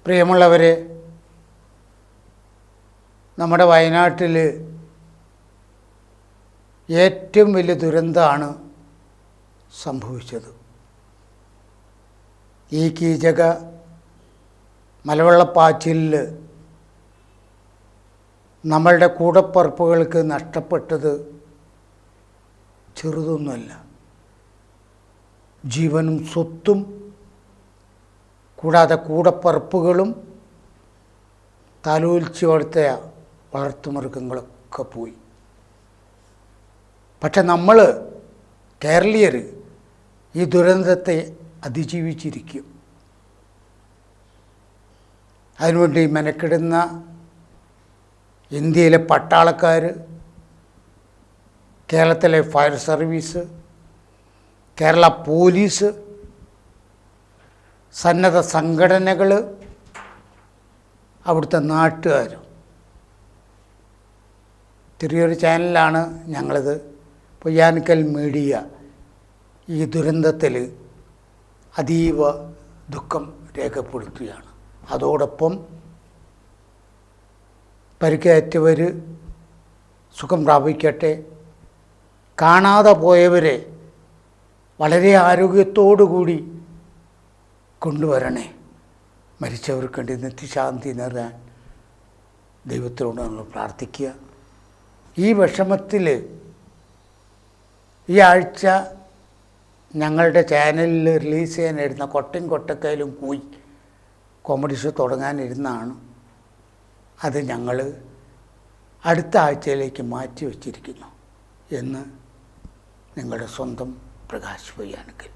പ്രിയമുള്ളവരെ, നമ്മുടെ വയനാട്ടിൽ ഏറ്റവും വലിയ ദുരന്തമാണ് സംഭവിച്ചത്. ഈ കീചക മലവെള്ളപ്പാച്ചിലിൽ നമ്മളുടെ കൂടപ്പറപ്പുകൾക്ക് നഷ്ടപ്പെട്ടത് ചെറുതൊന്നുമല്ല. ജീവനും സ്വത്തും കൂടാതെ കൂടപ്പറപ്പുകളും താലോലിച്ച് വളർത്തിയ വളർത്തുമൃഗങ്ങളൊക്കെ പോയി. പക്ഷെ നമ്മൾ കേരളീയർ ഈ ദുരന്തത്തെ അതിജീവിച്ചിരിക്കും. അതിനുവേണ്ടി മെനക്കെടുന്ന ഇന്ത്യയിലെ പട്ടാളക്കാർ, കേരളത്തിലെ ഫയർ സർവീസ്, കേരള പോലീസ്, സന്നദ്ധ സംഘടനകൾ, അവിടുത്തെ നാട്ടുകാർ. ചെറിയൊരു ചാനലാണ് ഞങ്ങളിത്. പൊയ്യാനിക്കൽ മീഡിയ ഈ ദുരന്തത്തിൽ അതീവ ദുഃഖം രേഖപ്പെടുത്തുകയാണ്. അതോടൊപ്പം പരിക്കേറ്റവർ സുഖം പ്രാപിക്കട്ടെ, കാണാതെ പോയവരെ വളരെ ആരോഗ്യത്തോടു കൂടി കൊണ്ടുവരണേ, മരിച്ചവർക്ക് വേണ്ടി നിത്യശാന്തി നേടാൻ ദൈവത്തിനോട് നമ്മൾ പ്രാർത്ഥിക്കുക. ഈ വിഷമത്തിൽ ഈ ആഴ്ച ഞങ്ങളുടെ ചാനലിൽ റിലീസ് ചെയ്യാനിരുന്ന കൊട്ടയും കൊട്ടക്കയിലും പോയി കോമഡി ഷോ തുടങ്ങാനിരുന്നതാണ്. അത് ഞങ്ങൾ അടുത്ത ആഴ്ചയിലേക്ക് മാറ്റി വച്ചിരിക്കുന്നു എന്ന് നിങ്ങളുടെ സ്വന്തം പ്രകാശ് പൊയ്യാനിക്കൽ.